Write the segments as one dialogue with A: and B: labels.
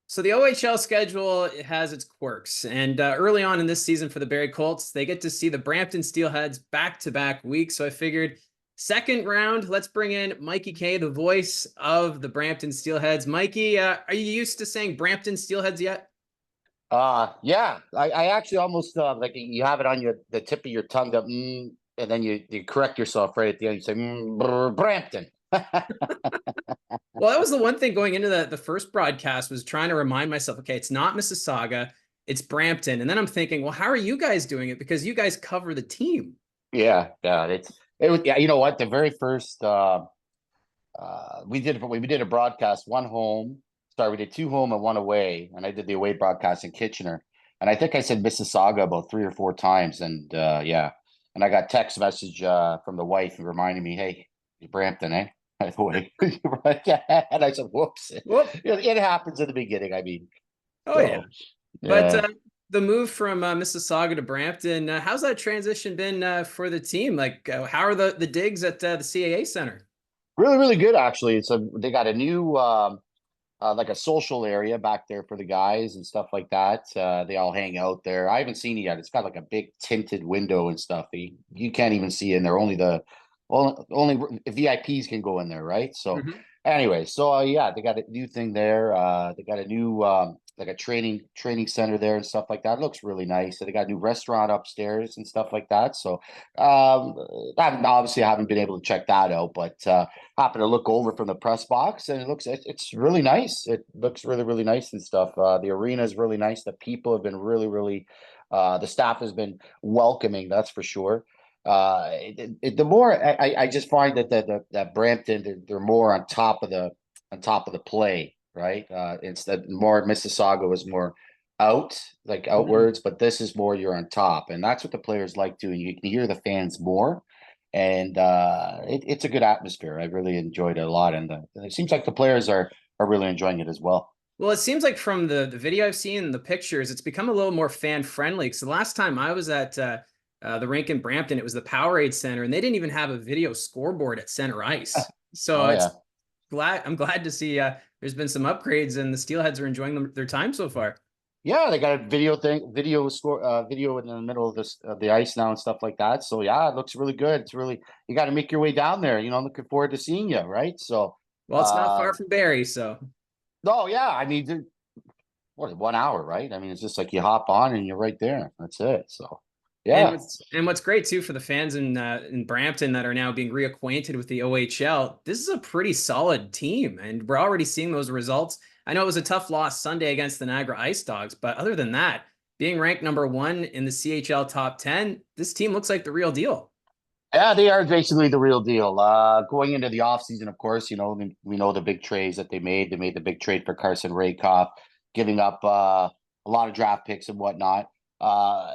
A: So the OHL schedule has its quirks, and early on in this season for the Barrie Colts, they get to see the Brampton Steelheads back-to-back weeks. So I figured second round, let's bring in Mikey K, the voice of the Brampton Steelheads. Mikey, are you used to saying Brampton Steelheads yet?
B: Yeah, I actually almost like you have it on the tip of your tongue, and then you correct yourself right at the end. You say Brampton.
A: Well, that was the one thing going into the first broadcast was trying to remind myself, okay, it's not Mississauga, it's Brampton. And then I'm thinking, well, how are you guys doing it? Because you guys cover the team.
B: Yeah, it was yeah. You know what? The very first we did a broadcast, one home. Sorry, we did two home and one away, and I did the away broadcast in Kitchener. And I think I said Mississauga about 3 or 4 times, and yeah, and I got text message from the wife reminding me, "Hey, Brampton, eh?" By the way, and I said, "Whoops."
A: Whoop.
B: It happens in the beginning. I mean,
A: Oh, yeah.
B: so
A: But
B: yeah.
A: the move from Mississauga to Brampton, how's that transition been for the team? Like, how are the digs at the CAA Center?
B: Really, really good actually. So they got a new like a social area back there for the guys and stuff like that. They all hang out there. I haven't seen it yet. It's got like a big tinted window and stuff. You can't even see in there. Only VIPs can go in there, right? So
A: Mhm.
B: anyway, so yeah, they got a new thing there. They got a new like a training center there and stuff like that. It looks really nice. So they got a new restaurant upstairs and stuff like that. So um, I haven't been able to check that out, but happened to look over from the press box, and it's really nice. It looks really really nice and stuff. The arena is really nice. The people have been really the staff has been welcoming, that's for sure. The more I just find that Brampton, they're more on top of the play, right? Instead, more Mississauga was more like
A: Mhm.
B: outwards, but this is more you're on top, and that's what the players like doing. You can hear the fans more, and it's a good atmosphere. I really enjoyed it a lot, and it seems like the players are really enjoying it as well.
A: Well, it seems like from the video I've seen and the pictures, it's become a little more fan friendly. Because the last time I was at the rink in Brampton, it was the Powerade Center, and they didn't even have a video scoreboard at center ice. So
B: Oh yeah.
A: I'm glad to see there's been some upgrades, and the Steelheads are enjoying their time so far.
B: Yeah, they got a video in the middle of this of the ice now and stuff like that. So yeah, it looks really good. It's really you got to make your way down there. Looking forward to seeing you, right? So,
A: Well, it's not
B: uh,
A: far from Barrie, so
B: no, yeah, I mean, what 1 hour, right? I mean, it's just like you hop on and you're right there. That's it. So,
A: and
B: yeah,
A: what's great too for the fans in Brampton that are now being reacquainted with the OHL. This is a pretty solid team, and we're already seeing those results. I know it was a tough loss Sunday against the Niagara Ice Dogs, but other than that, being ranked number one in the CHL top 10, this team looks like the real deal.
B: yeah, they are basically the real deal. Going into the offseason, of course, we know the big trades that they made. They made the big trade for Carson Rakoff, giving up a lot of draft picks and whatnot. Uh,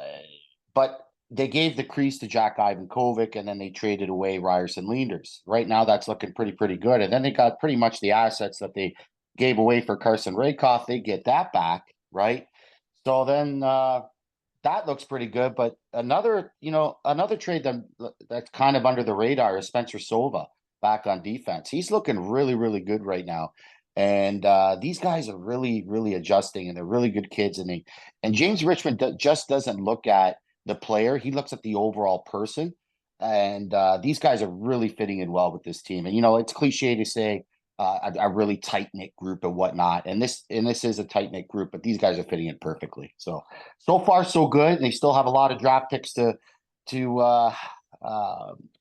B: but they gave the crease to Jack Ivankovic, and then they traded away Ryerson Leanders. Right now, that's looking pretty good. And then they got pretty much the assets that they gave away for Carson Rakoff. They get that back, right? So then that looks pretty good. But another trade that's kind of under the radar is Spencer Sova back on defense. He's looking really, really good right now. And these guys are really, really adjusting, and they're really good kids. And James Richmond just doesn't look at the player; he looks at the overall person. And these guys are really fitting in well with this team. And it's cliche to say a really tight knit group and whatnot. And this is a tight knit group, but these guys are fitting in perfectly. So far so good. They still have a lot of draft picks to uh,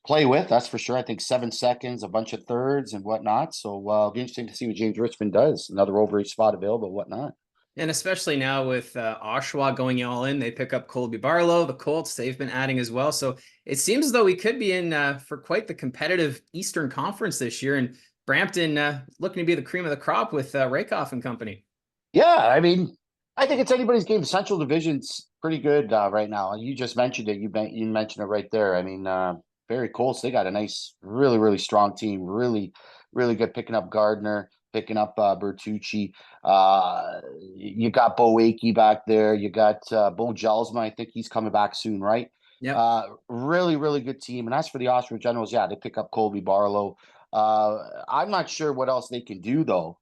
B: play with. That's for sure. I think 7 seconds, a bunch of thirds and whatnot. So it'll be interesting to see what James Richmond does. Another overage spot available, whatnot.
A: And especially now with Oshawa going all in, they pick up Colby Barlow, the Colts, they've been adding as well. So it seems as though we could be in for quite the competitive Eastern Conference this year. And Brampton looking to be the cream of the crop with Rakoff and company.
B: Yeah, I mean, I think it's anybody's game. Central Division's pretty good right now. You just mentioned it. You mentioned it right there. I mean, very Colts. They got a nice, really, really strong team. Really, really good picking up Gardner, picking up Bertucci. You got Bo Akey back there. You got Bo Jelsma. I think he's coming back soon, right?
A: Yep.
B: Really, really good team. And as for the Austria Generals, yeah, they pick up Colby Barlow. I'm not sure what else they can do though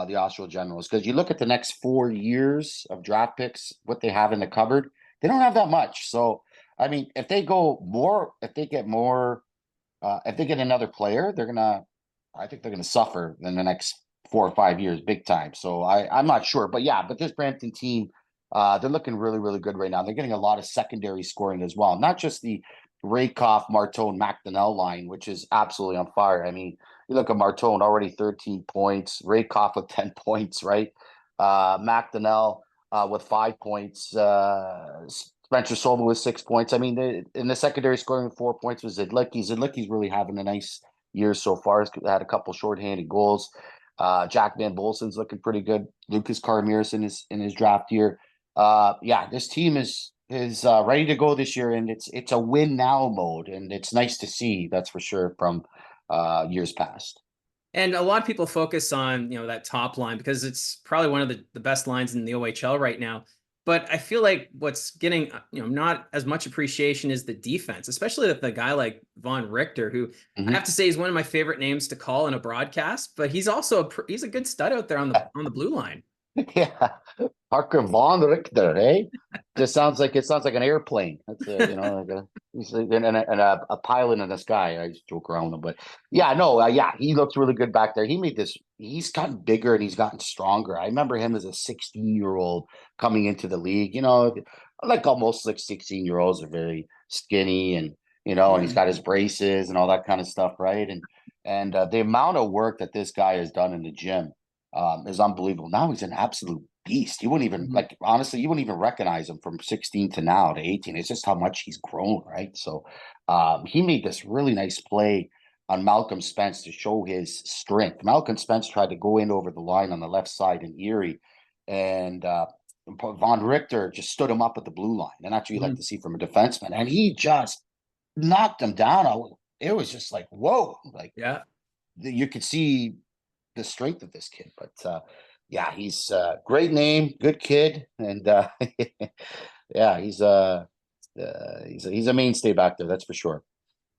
B: the OHL Generals, because you look at the next 4 years of draft picks, what they have in the cupboard, they don't have that much. So, I mean, if they go more, if they get more, if they get another player, I think they're gonna suffer in the next 4 or 5 years, big time. So I'm not sure, but yeah, but this Brampton team, they're looking really, really good right now. They're getting a lot of secondary scoring as well, not just the Rakoff, Martone, McDonnell line, which is absolutely on fire. I mean, you look at Martone already 13 points, Rakoff with 10 points, right? McDonnell with 5 points, Spencer Sova with 6 points. I mean, in the secondary scoring 4 points was Zidlicki. Zidlicki's really having a nice year so far. He's had a couple shorthanded goals. Jack Van Bolsen's looking pretty good. Lucas Carmiris in his draft year. Yeah, this team is ready to go this year, and it's a win now mode, and it's nice to see, that's for sure, from years past.
A: And a lot of people focus on, that top line because it's probably one of the best lines in the OHL right now. But I feel like what's getting, not as much appreciation is the defense, especially with a guy like Von Richter, who I have to say is one of my favorite names to call in a broadcast. But he's also he's a good stud out there on the blue line.
B: Yeah, Parker Von Richter, eh? Just sounds like an airplane. That's a pilot in the sky. I just joke around with him, but yeah, no, yeah, he looks really good back there. He's gotten bigger and he's gotten stronger. I remember him as a 16-year-old coming into the league. Like almost like 16-year-olds are very skinny and and he's got his braces and all that kind of stuff, right? And the amount of work that this guy has done in the gym is unbelievable. Now he's an absolute beast. You wouldn't even honestly, you wouldn't even recognize him from 16 to now to 18. It's just how much he's grown, right? So he made this really nice play on Malcolm Spence to show his strength. Malcolm Spence tried to go in over the line on the left side in Erie, and Von Richter just stood him up at the blue line. And that's what you like to see from a defenseman. And he just knocked him down. It was just like, whoa, like,
A: Yeah.
B: You could see the strength of this kid. But yeah, he's a great name, good kid, and yeah, he's a mainstay back there, that's for sure.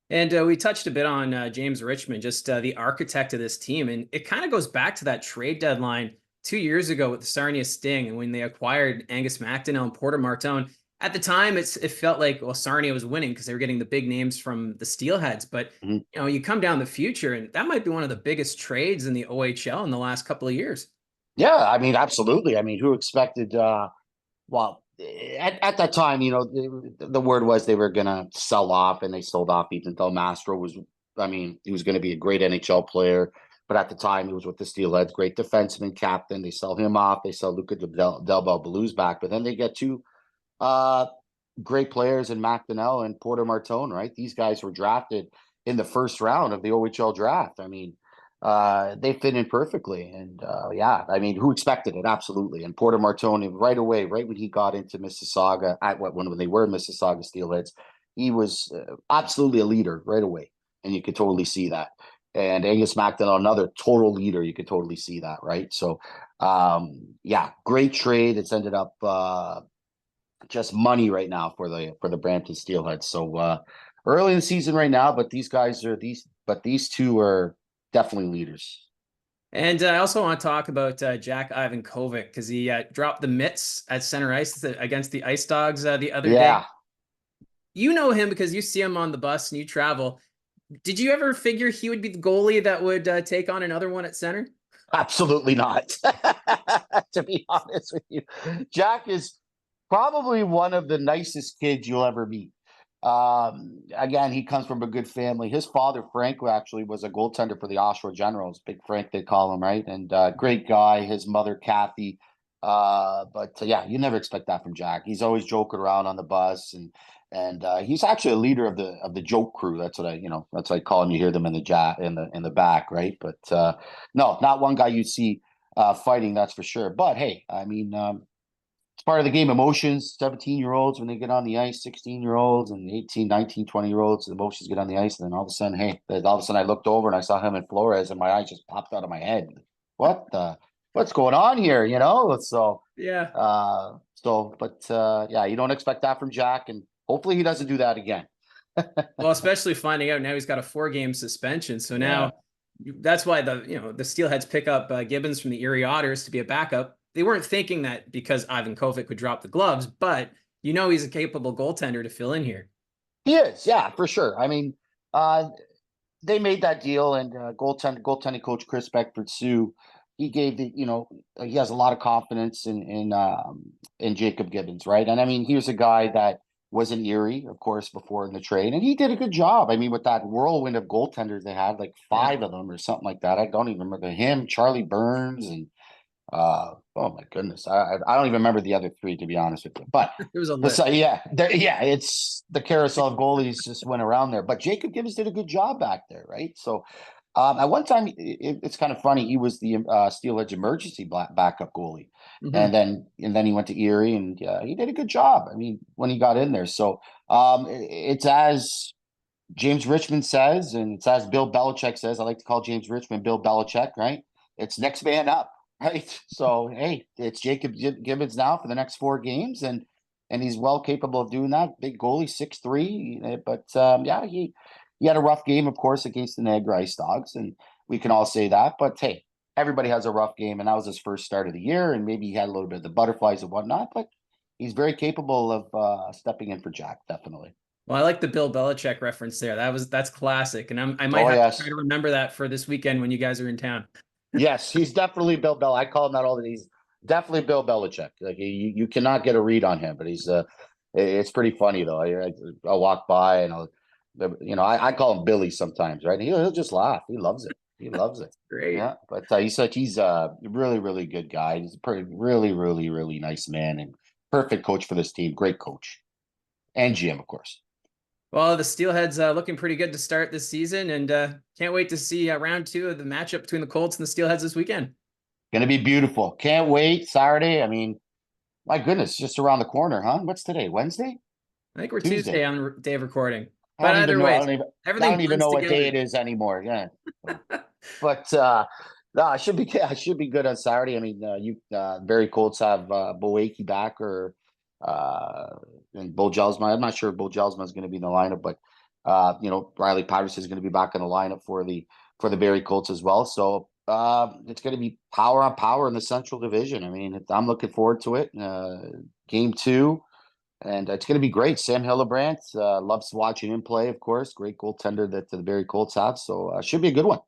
A: And we touched a bit on James Richmond, just the architect of this team. And it kind of goes back to that trade deadline 2 years ago with the Sarnia Sting, and when they acquired Angus McDonnell and Porter Martone. At the time, it felt like, well, Sarnia was winning because they were getting the big names from the Steelheads. But, you come down the future, and that might be one of the biggest trades in the OHL in the last couple of years.
B: Yeah, I mean, absolutely. I mean, who expected, well, at that time, the word was they were going to sell off, and they sold off Ethan Del Mastro. He was going to be a great NHL player. But at the time, he was with the Steelheads, great defenseman, captain. They sell him off. They sell Luca Del Bell's back. But then they get two great players in McDonnell and Porter Martone, right? These guys were drafted in the first round of the OHL draft. I mean, they fit in perfectly. And yeah, I mean, who expected it? Absolutely. And Porter Martone, right away, right when he got into Mississauga, when they were Mississauga Steelheads, he was absolutely a leader right away. And you could totally see that. And Angus McDonnell, another total leader, you could totally see that, right? So, yeah, great trade. It's ended up just money right now for the Brampton Steelheads. So early in the season right now, but these two are definitely leaders.
A: And I also want to talk about Jack Ivankovic because he dropped the mitts at center ice against the Ice Dogs the other day. You know him because you see him on the bus and you travel. Did you ever figure he would be the goalie that would take on another one at center?
B: Absolutely not. To be honest with you, Jack is probably one of the nicest kids you'll ever meet. Again, he comes from a good family. His father, Frank, actually was a goaltender for the OHL Generals. Big Frank, they call him, right? And great guy. His mother, Kathy. But yeah, you never expect that from Jack. He's always joking around on the bus, and he's actually a leader of the joke crew. That's what I call him. You hear them in the back, right? But no, not one guy you see fighting, that's for sure. But hey, I mean, it's part of the game. Emotions, 17-year-olds, when they get on the ice, 16-year-olds and 18, 19, 20-year-olds, the emotions get on the ice. And then all of a sudden, I looked over and I saw him and Flores and my eyes just popped out of my head. What's going on here? So,
A: yeah.
B: Yeah, you don't expect that from Jack, and hopefully he doesn't do that again.
A: Well, especially finding out now he's got a 4-game suspension. So now That's why the Steelheads pick up Gibbons from the Erie Otters to be a backup. They weren't thinking that because Ivankovic would drop the gloves, but he's a capable goaltender to fill in here.
B: He is, yeah, for sure. I mean, uh, they made that deal, and goaltending coach Chris Beckford Sue, he gave he has a lot of confidence in Jacob Gibbons, right? And I mean, he was a guy that was in Erie, of course, before in the trade, and he did a good job. I mean, with that whirlwind of goaltenders they had, like
A: Yeah,
B: five of them or something like that. I don't even remember him, Charlie Burns, and oh my goodness, I don't even remember the other three, to be honest with you. But
A: it was a
B: this,
A: list.
B: yeah, it's the carousel of goalies just went around there. But Jacob Gibbons did a good job back there, right? So at one time, it's kind of funny. He was the Steelheads emergency backup goalie,
A: Mhm.
B: and then he went to Erie, and he did a good job. I mean, when he got in there, so it's as James Richmond says, and it's as Bill Belichick says. I like to call James Richmond Bill Belichick, right? It's next man up, right? So hey, it's Jacob Gibbons now for the next 4 games, and he's well capable of doing that. Big goalie, 6'3", but yeah, he had a rough game, of course, against the Niagara Ice Dogs, and we can all say that. But hey, everybody has a rough game, and that was his first start of the year, and maybe he had a little bit of the butterflies and whatnot, but he's very capable of stepping in for Jack, definitely.
A: Well, I like the Bill Belichick reference there. That's classic, and I might
B: Oh
A: have to try
B: yes.
A: to remember that for this weekend when you guys are in town.
B: Yes, he's definitely Bill Bell. I call him that all the. He's definitely Bill Belichick. Like you cannot get a read on him, but he's it's pretty funny though. I'll walk by and I call him Billy sometimes, right? He'll just laugh. He loves it. He loves it.
A: Great.
B: Yeah, but he's a really really good guy. He's a pretty really really really nice man and perfect coach for this team. Great coach and GM, of course.
A: Well, the Steelheads looking pretty good to start this season, and can't wait to see round 2 of the matchup between the Colts and the Steelheads this weekend.
B: Gonna be beautiful. Can't wait. Saturday. I mean, my goodness, just around the corner, huh? What's today? Wednesday?
A: I think we're Tuesday
B: Tuesday.
A: on the day of recording,
B: I
A: but
B: don't even
A: either
B: know.
A: way,
B: I
A: everything
B: don't even
A: blends
B: know what day
A: together.
B: it is anymore. Yeah. So, but no, I should be good on Saturday. I mean, you Barry Colts have Boakey back or uh and Bo Jelsma. I'm not sure if Bo Jelsma is going to be in the lineup, but Riley Patterson is going to be back in the lineup for the Barry Colts as well. So it's going to be power on power in the Central Division. I mean, I'm looking forward to it. Game 2. And it's going to be great. Sam Hillebrandt loves watching him play, of course. Great goaltender that the Barry Colts have. So should be a good one.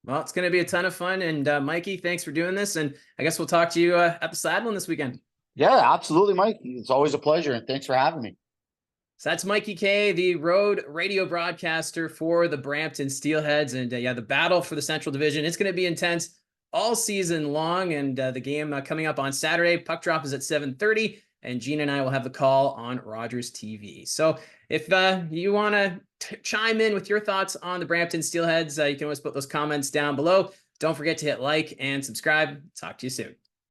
A: Well, it's going to be a ton of fun, and Mikey, thanks for doing this, and I guess we'll talk to you at the Saddle this weekend.
B: Yeah, absolutely, Mike. It's always a pleasure. And thanks for having me.
A: So that's Mikey K, the road radio broadcaster for the Brampton Steelheads. And yeah, the battle for the Central Division, it's going to be intense all season long. And the game coming up on Saturday, puck drop is at 7:30. And Gina and I will have the call on Rogers TV. So if you want to chime in with your thoughts on the Brampton Steelheads, you can always put those comments down below. Don't forget to hit like and subscribe. Talk to you soon.